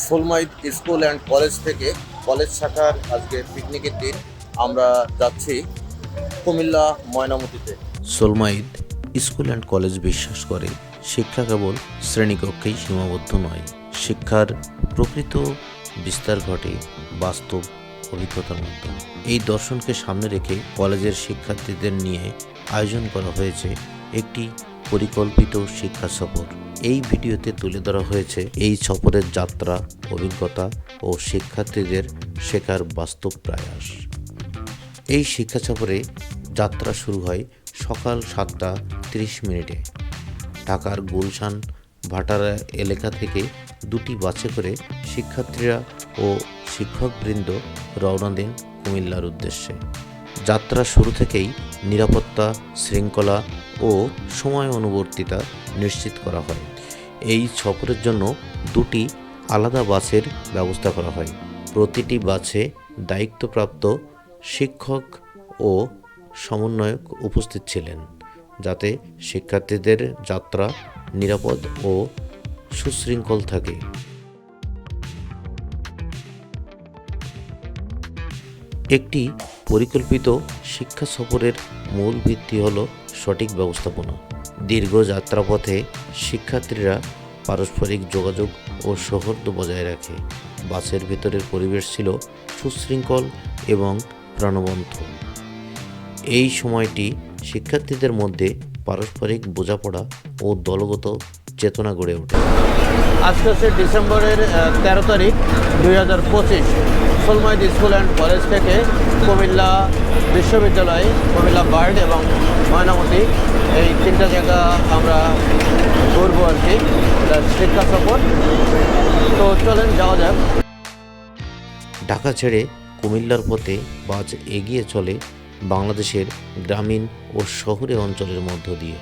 সোলমাইদ school and college থেকে college শাখার আজকে পিকনিকের দিন আমরা যাচ্ছি কুমিল্লা ময়নামতিতে। সোলমাইদ স্কুল অ্যান্ড কলেজ বিশ্বাস করে শিক্ষা কেবল শ্রেণীকক্ষেই সীমাবদ্ধ নয়, শিক্ষার প্রকৃত বিস্তার ঘটে বাস্তব অভিজ্ঞতার মাধ্যমে। এই দর্শনকে সামনে রেখে কলেজের শিক্ষার্থীদের নিয়ে আয়োজন করা হয়েছে একটি পরিকল্পিত শিক্ষা সফর। এই ভিডিওতে তুলে ধরা হয়েছে এই সফরের যাত্রা, অভিজ্ঞতা ও শিক্ষার্থীদের শেখার বাস্তব প্রয়াস। এই শিক্ষা সফরে যাত্রা শুরু হয় সকাল 7:30 ঢাকার গুলশান ভাটারা এলাকা থেকে দুটি বাসে করে শিক্ষার্থীরা ও শিক্ষকবৃন্দ রওনা দেন কুমিল্লার উদ্দেশ্যে। যাত্রা শুরু থেকেই নিরাপত্তা, শৃঙ্খলা ও সময় অনুবর্তিতা নিশ্চিত করা হয়। এই সফরের জন্য দুটি আলাদা বাসের ব্যবস্থা করা হয়। প্রতিটি বাসে দায়িত্বপ্রাপ্ত শিক্ষক ও সমন্বয়ক উপস্থিত ছিলেন, যাতে শিক্ষার্থীদের যাত্রা নিরাপদ ও সুশৃঙ্খল থাকে। একটি পরিকল্পিত শিক্ষা সফরের মূল ভিত্তি হল সঠিক ব্যবস্থাপনা। দীর্ঘ যাত্রাপথে শিক্ষার্থীরা পারস্পরিক যোগাযোগ ও সৌহার্দ্য বজায় রাখে। বাসের ভেতরের পরিবেশ ছিল সুশৃঙ্খল এবং প্রাণবন্ত। এই সময়টি শিক্ষার্থীদের মধ্যে পারস্পরিক বোঝাপড়া ও দলগত চেতনা গড়ে ওঠে। আজকে হচ্ছে ডিসেম্বরের 13 তারিখ 2025। সোলমাইদ স্কুল অ্যান্ড কলেজ থেকে কুমিল্লা বিশ্ববিদ্যালয়, কুমিল্লা বার্ড এবং ময়নামতি, এই তিনটা জায়গা আমরা ঘুরবো আর কি, শিক্ষা সফর। তো চলেন যাওয়া যাক। ঢাকা ছেড়ে কুমিল্লার পথে বাস এগিয়ে চলে বাংলাদেশের গ্রামীণ ও শহুরে অঞ্চলের মধ্য দিয়ে।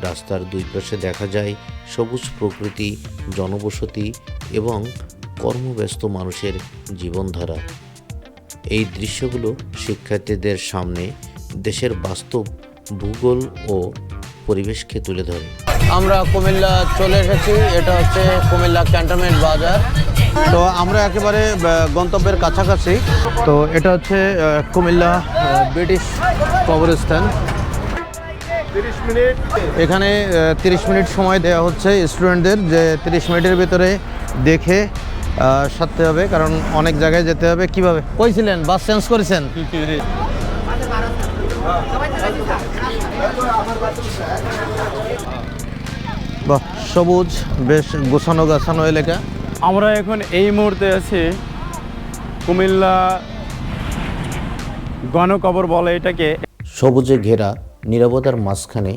রাস্তার দুই পাশে দেখা যায় সবুজ প্রকৃতি, জনবসতি এবং কর্মব্যস্ত মানুষের জীবনধারা। এই দৃশ্যগুলো শিক্ষার্থীদের সামনে দেশের বাস্তব ভূগোল ও পরিবেশকে তুলে ধরে। আমরা কুমিল্লা চলে এসেছি। এটা হচ্ছে কুমিল্লা ক্যান্টনমেন্ট বাজার। তো আমরা একেবারে গন্তব্যের কাছাকাছি। তো এটা হচ্ছে কুমিল্লা ব্রিটিশ কবরস্থান। এখানে 30 মিনিট সময় দেওয়া হচ্ছে স্টুডেন্টদের, যে 30 মিনিটের ভিতরে দেখে সারতে হবে, কারণ অনেক জায়গায় যেতে হবে। কিভাবে কইছিলেন বাস চেঞ্জ করেছেন? বাহ, সবুজ, বেশ গোছানো গাছানো এলাকা। আমরা এখন এই মুহূর্তে আছি কুমিল্লা গণকবর বলে এটাকে। সবুজে ঘেরা নীরবতার মাঝখানে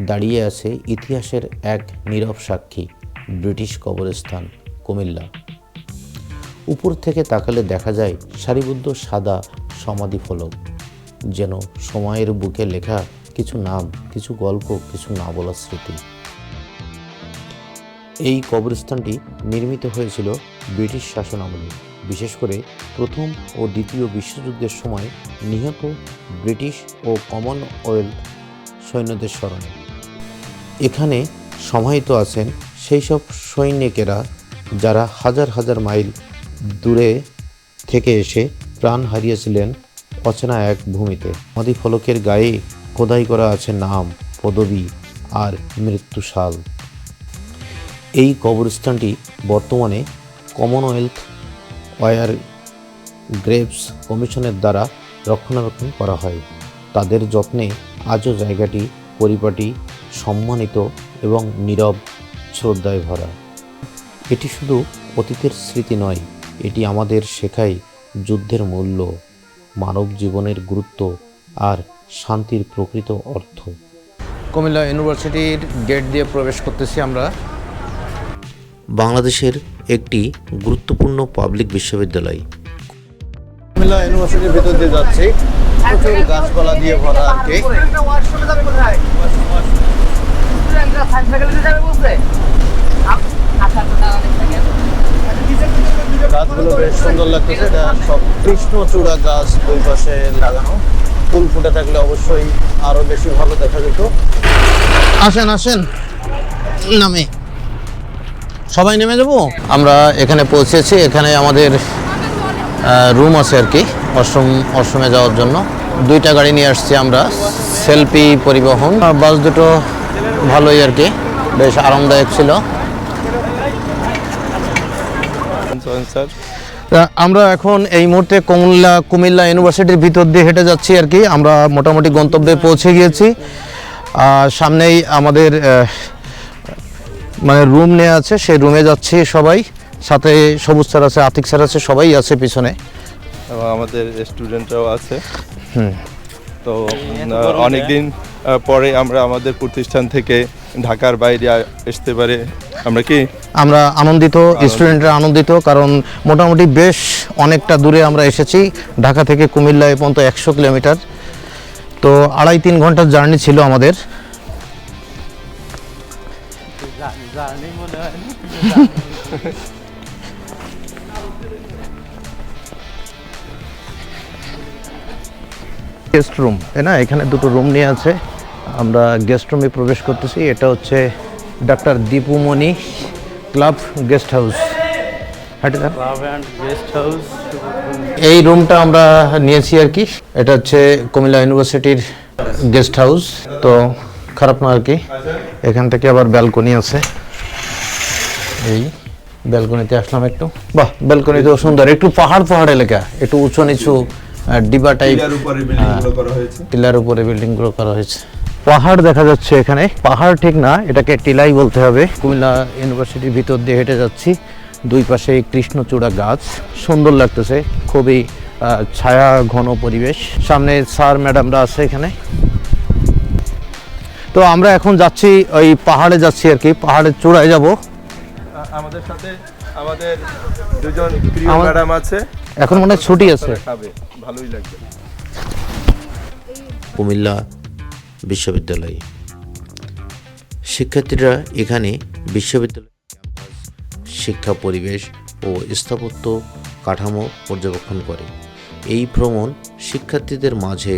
দাঁড়িয়ে আছে ইতিহাসের এক নীরব সাক্ষী, ব্রিটিশ কবরস্থান কুমিল্লা। উপর থেকে তাকালে দেখা যায় সারিবদ্ধ সাদা সমাধি ফলক, যেন সময়ের বুকে লেখা কিছু নাম, কিছু গল্প, কিছু না বলা স্মৃতি। এই কবরস্থানটি নির্মিত হয়েছিল ব্রিটিশ শাসনামলে, বিশেষ করে প্রথম ও দ্বিতীয় বিশ্বযুদ্ধের সময় নিহত ব্রিটিশ ও কমনওয়েলথ সৈন্যদের স্মরণে। এখানে সমাহিত আছেন সেই সব সৈনিকেরা যারা হাজার হাজার মাইল দূরে থেকে এসে প্রাণ হারিয়েছিলেন অচেনা এক ভূমিতে। সমাধি ফলকের গায়ে খোদাই করা আছে নাম, পদবি আর মৃত্যুসাল। এই কবরস্থানটি বর্তমানে কমনওয়েলথ ওয়ার গ্রেভস কমিশনের দ্বারা রক্ষণাবেক্ষণ করা হয়। তাদের যত্নে আজও জায়গাটি পরিপাটি, সম্মানিত এবং নীরব শ্রদ্ধায় ভরা। এটি শুধু অতীতের স্মৃতি নয়, এটি আমাদের শেখায় যুদ্ধের মূল্য, মানব জীবনের গুরুত্ব আর শান্তির প্রকৃত অর্থ। কুমিল্লা ইউনিভার্সিটির গেট দিয়ে প্রবেশ করতেছি আমরা। বাংলাদেশের একটি গুরুত্বপূর্ণ পাবলিক বিশ্ববিদ্যালয়। কুমিল্লা ইউনিভার্সিটির ভিতর দিয়ে যাচ্ছি, প্রচুর গাছপালা দিয়ে ভরা আর কি। গাছগুলো বেশ সুন্দর লাগতেছে। এটা সব কৃষ্ণচূড়া গাছ, দুই পাশে লাগানো। ফুল ফুটে থাকলে অবশ্যই আরো বেশি ভালো দেখা যেত। আসেন আসেন, নামে সবাই নেমে যাব। আমরা এখানে পৌঁছেছি, এখানে আমাদের রুম আছে আর কি অশ্রমে যাওয়ার জন্য। 2টা গাড়ি নিয়ে আসছি আমরা, সেলফি পরিবহন। বাস দুটো ভালোই আর কি, বেশ আরামদায়ক ছিল। আমরা এখন এই মুহূর্তে কুমিল্লা ইউনিভার্সিটির ভিতর দিয়ে হেঁটে যাচ্ছি আর কি। আমরা মোটামুটি গন্তব্যে পৌঁছে গিয়েছি। সামনেই আমাদের মানে রুম নেওয়া আছে, সেই রুমে যাচ্ছি সবাই। সাথে সবুজ স্যার আছে, আতিক স্যার আছে, সবাই আছে পিছনে, এবং আমাদের স্টুডেন্টরাও আছে। তো অনেকদিন পরে আমরা আমাদের প্রতিষ্ঠান থেকে ঢাকার বাইরে আসতে পারে আমরা আনন্দিত, স্টুডেন্টরা আনন্দিত, কারণ মোটামুটি বেশ অনেকটা দূরে আমরা এসেছি। ঢাকা থেকে কুমিল্লা এ পর্যন্ত 100 কিলোমিটার, তো 2.5-3 ঘন্টার জার্নি ছিল আমাদের। গেস্ট রুম, তাই না? এখানে দুটো রুম নিয়ে আছে। আমরা গেস্ট রুমে প্রবেশ করতেছি। এটা হচ্ছে doctor Dipu Moni club guest house. এই রুমটা আমরা নিয়েছি আর কি। এটা হচ্ছে কুমিল্লা ইউনিভার্সিটির গেস্ট হাউস, তো খারাপ না আর কি। এখান থেকে আবার ব্যালকনি আছে, এই ব্যালকনিতে আসলাম একটু। বাহ, ব্যালকনিতেও সুন্দর, একটু পাহাড় এলাকা, একটু উঁচু নিচু ডিবা টাইপ, টিলার উপরে বিল্ডিংগুলো করা হয়েছে। পাহাড় দেখা যাচ্ছে এখানে, পাহাড় ঠিক না, এটাকে টিলাই বলতে হবে। কুমিল্লা ইউনিভার্সিটির ভিতর দিয়ে হেঁটে যাচ্ছি, দুই পাশে কৃষ্ণচূড়া গাছ, সুন্দর লাগতেছে, খুবই ছায়া ঘন পরিবেশ। সামনে স্যার ম্যাডামরা আছে এখানে। তো আমরা এখন যাচ্ছি ওই পাহাড়ে যাচ্ছি আর কি, পাহাড়ের চূড়ায় যাব। আমাদের সাথে আমাদের দুজন প্রিয় ম্যাডাম আছে, এখন মনে হয় ছুটি আছে, ভালোই লাগবে। কুমিল্লা বিশ্ববিদ্যালয় শিক্ষার্থীরা এখানে বিশ্ববিদ্যালয় ক্যাম্পাস, শিক্ষা পরিবেশ ও স্থাপত্য কাঠামো পর্যবেক্ষণ করে। এই ভ্রমণ শিক্ষার্থীদের মাঝে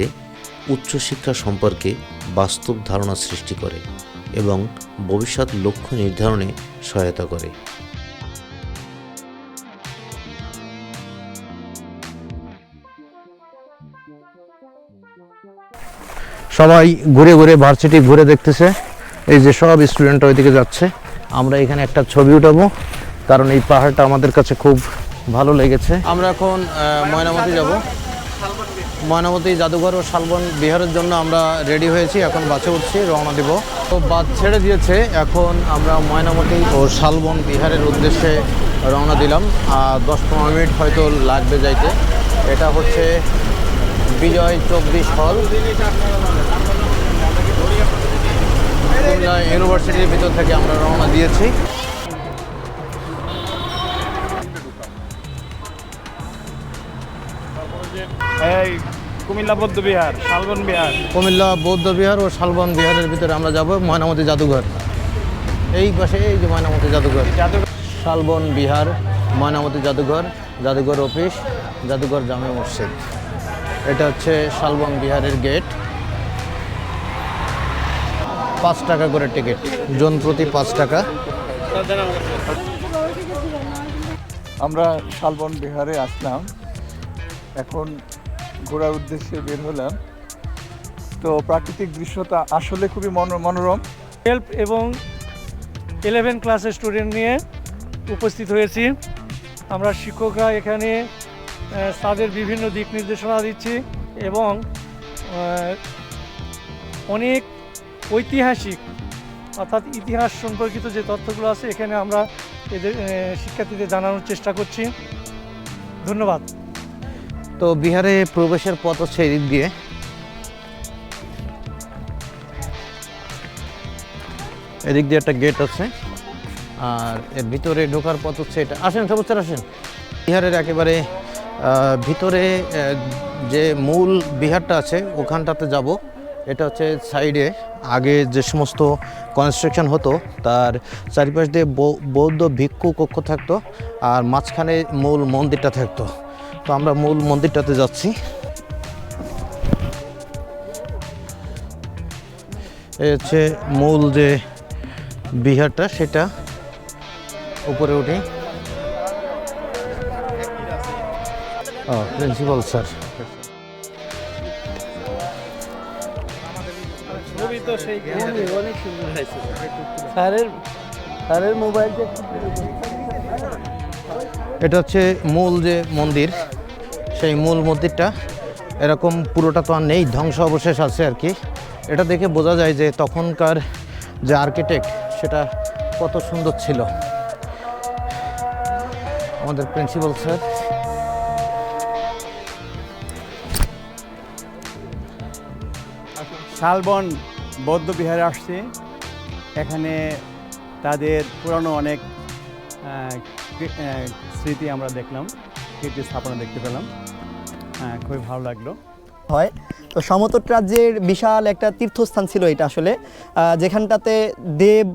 উচ্চশিক্ষা সম্পর্কে বাস্তব ধারণা সৃষ্টি করে এবং ভবিষ্যৎ লক্ষ্য নির্ধারণে সহায়তা করে। সবাই ঘুরে ঘুরে ভার্সিটি ঘুরে দেখতেছে। এই যে সব স্টুডেন্টরা ওইদিকে যাচ্ছে। আমরা এখানে একটা ছবি উঠাবো, কারণ এই পাহাড়টা আমাদের কাছে খুব ভালো লেগেছে। আমরা এখন ময়নামতি যাব। ময়নামতি জাদুঘর ও শালবন বিহারের জন্য আমরা রেডি হয়েছি, এখন বাসে উঠছি, রওনা দেব। তো বাস ছেড়ে দিয়েছে, এখন আমরা ময়নামতি ও শালবন বিহারের উদ্দেশ্যে রওনা দিলাম। 10-15 মিনিট হয়তো লাগবে যাইতে। এটা হচ্ছে বিজয় 24 হল, কুমিল্লা ইউনিভার্সিটির ভিতর থেকে আমরা রওনা দিয়েছি। কুমিল্লা বৌদ্ধ বিহার, শালবন বিহার, কুমিল্লা বৌদ্ধ বিহার ও শালবন বিহারের ভিতরে আমরা যাব। ময়নামতি জাদুঘর এই পাশে, এই যে ময়নামতি জাদুঘর, শালবন বিহার, ময়নামতি জাদুঘর, জাদুঘর অফিস, জাদুঘর জামে মসজিদ। এটা হচ্ছে শালবন বিহারের গেট। 5 টাকা করে টিকিট, জন প্রতি 5 টাকা। আমরা শালবন বিহারে আসলাম, এখন ঘোরার উদ্দেশ্যে বের হলাম। তো প্রাকৃতিক দৃশ্যটা আসলে খুবই মনোরম। 12 এবং 11 ক্লাসের স্টুডেন্ট নিয়ে উপস্থিত হয়েছি। আমরা শিক্ষকরা এখানে তাদের বিভিন্ন দিক নির্দেশনা দিচ্ছি এবং অনেক ঐতিহাসিক অর্থাৎ ইতিহাস সম্পর্কিত যে তথ্যগুলো আছে এখানে আমরা এদের শিক্ষার্থীদের জানানোর চেষ্টা করছি। ধন্যবাদ। তো বিহারে প্রবেশের পথ হচ্ছে এদিক দিয়ে। এদিক দিয়ে একটা গেট আছে, আর এর ভিতরে ঢোকার পথ হচ্ছে এটা। আসেন সবুজ স্যার, আসেন। বিহারের একেবারে ভিতরে যে মূল বিহারটা আছে ওখানটাতে যাব। এটা হচ্ছে সাইডে আগে যে সমস্ত কনস্ট্রাকশন হতো তার চারিপাশ দিয়ে বৌদ্ধ ভিক্ষু কক্ষ থাকতো, আর মাঝখানে মূল মন্দিরটা থাকতো। তো আমরা মূল মন্দিরটাতে যাচ্ছি। এই হচ্ছে মূল যে বিহারটা, সেটা উপরে উঠি। ও প্রিন্সিপাল স্যার। এটা হচ্ছে মূল যে মন্দির, সেই মূল মন্দিরটা এরকম পুরোটা তো আর নেই, ধ্বংস অবশেষ আছে আর কি। এটা দেখে বোঝা যায় যে তখনকার যে আর্কিটেক্ট সেটা কত সুন্দর ছিল। আমাদের প্রিন্সিপাল স্যার। শালবন বৌদ্ধ বিহারে আসছি। এখানে তাদের পুরানো অনেক স্মৃতি আমরা দেখলাম, কীর্তি স্থাপনা দেখতে পেলাম, খুবই ভালো লাগলো। হয় তো সমতট রাজ্যের বিশাল একটা তীর্থস্থান ছিল এটা আসলে, যেখানটাতে দেব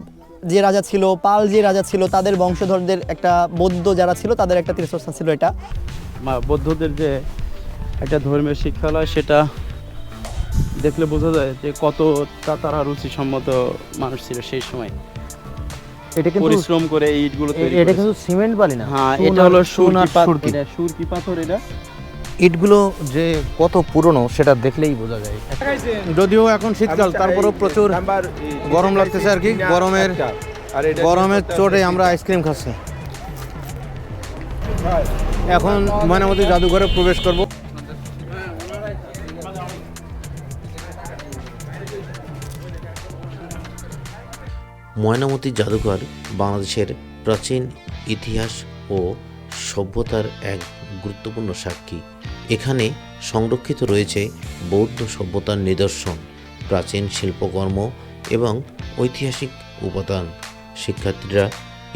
যে রাজা ছিল, পাল যে রাজা ছিল, তাদের বংশধরদের একটা বৌদ্ধ যারা ছিল তাদের একটা তীর্থস্থান ছিল এটা। বৌদ্ধদের যে একটা ধর্মীয় শিক্ষালয়, সেটা দেখলে বোঝা যায় যে কতটা তারা রুচিসম্মত মানুষ ছিল সেই সময়। এটা কিন্তু পরিশ্রম করে এই ইটগুলো তৈরি এটা করেছে। কিন্তু সিমেন্ট বালি না, হ্যাঁ, এটা হলো সুরকি। সুরকি পাথর। এটা ইটগুলো যে কত পুরনো সেটা দেখলেই বোঝা যায়। যদিও এখন শীতকাল, তারপরেও প্রচুর গরম লাগতেছে আর কি। গরমের চোটে আমরা আইসক্রিম খাচ্ছি। এখন ময়নামতি জাদুঘরে প্রবেশ করব। ময়নামতি জাদুঘর বাংলাদেশের প্রাচীন ইতিহাস ও সভ্যতার এক গুরুত্বপূর্ণ সাক্ষী। এখানে সংরক্ষিত রয়েছে বৌদ্ধ সভ্যতার নিদর্শন, প্রাচীন শিল্পকর্ম এবং ঐতিহাসিক উপাদান। শিক্ষার্থীরা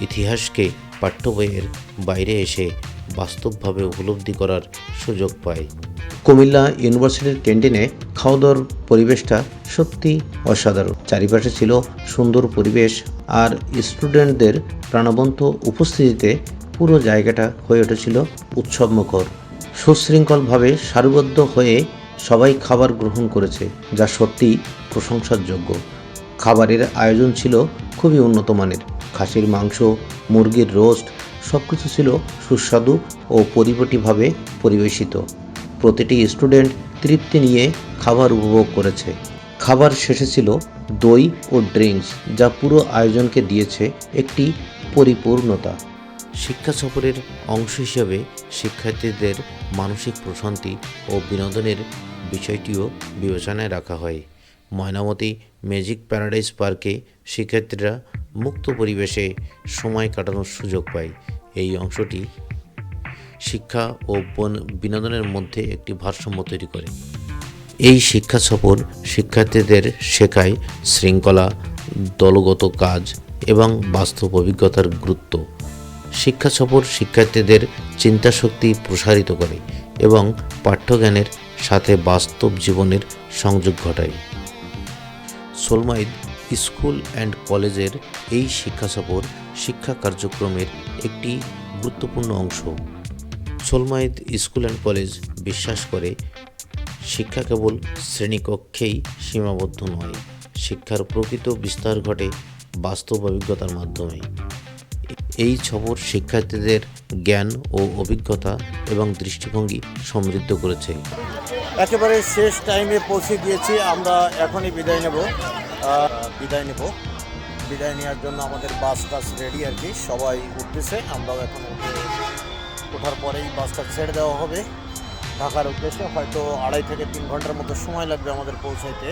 ইতিহাসকে পাঠ্য বইয়ের বাইরে এসে বাস্তবভাবে উপলব্ধি করার সুযোগ পায়। কুমিল্লা ইউনিভার্সিটির ক্যান্টিনে খাওয়া দাওয়ার পরিবেশটা সত্যি অসাধারণ। চারিপাশে ছিল সুন্দর পরিবেশ, আর স্টুডেন্টদের প্রাণবন্ত উপস্থিতিতে পুরো জায়গাটা হয়ে উঠেছিল উৎসবমুখর। সুশৃঙ্খলভাবে সারিবদ্ধ হয়ে সবাই খাবার গ্রহণ করেছে, যা সত্যি প্রশংসার যোগ্য। খাবারের আয়োজন ছিল খুবই উন্নত মানের। খাসির মাংস, মুরগির রোস্ট সব কিছু ছিল সুস্বাদু ও পরিপাটিভাবে পরিবেশিত। প্রতিটি স্টুডেন্ট তৃপ্তি নিয়ে খাবার উপভোগ করেছে। খাবার শেষে ছিল দই ও ড্রিঙ্কস, যা পুরো আয়োজনকে দিয়েছে একটি পরিপূর্ণতা। শিক্ষা সফরের অংশ হিসেবে শিক্ষার্থীদের মানসিক প্রশান্তি ও বিনোদনের বিষয়টিও বিবেচনায় রাখা হয়। ময়নামতি ম্যাজিক প্যারাডাইস পার্কে শিক্ষার্থীরা মুক্ত পরিবেশে সময় কাটানোর সুযোগ পায়। এই অংশটি শিক্ষা ও বিনোদনের মধ্যে একটি ভারসাম্য তৈরি করে। এই শিক্ষা সফর শিক্ষার্থীদের শেখায় শৃঙ্খলা, দলগত কাজ এবং বাস্তব অভিজ্ঞতার গুরুত্ব। শিক্ষা সফর শিক্ষার্থীদের চিন্তাশক্তি প্রসারিত করে এবং পাঠ্যজ্ঞানের সাথে বাস্তব জীবনের সংযোগ ঘটায়। সোলমাইদ স্কুল অ্যান্ড কলেজের এই শিক্ষা সফর শিক্ষা কার্যক্রমের একটি গুরুত্বপূর্ণ অংশ। সোলমাইদ স্কুল অ্যান্ড কলেজ বিশ্বাস করে শিক্ষা কেবল শ্রেণীকক্ষেই সীমাবদ্ধ নয়, শিক্ষার প্রকৃত বিস্তার ঘটে বাস্তব অভিজ্ঞতার মাধ্যমে। এই সফর শিক্ষার্থীদের জ্ঞান ও অভিজ্ঞতা এবং দৃষ্টিভঙ্গি সমৃদ্ধ করেছে। একেবারে শেষ টাইমে পৌঁছে গিয়েছি। আমরা এখনই বিদায় নেব। বিদায় নেওয়ার জন্য আমাদের বাস টাস রেডি আর কি, সবাই উঠতেছে। আমরাও এখন ওঠার পরেই বাসটা ছেড়ে দেওয়া হবে ঢাকার উদ্দেশ্যে। হয়তো 2.5 থেকে 3 ঘন্টার মতো সময় লাগবে আমাদের পৌঁছাইতে।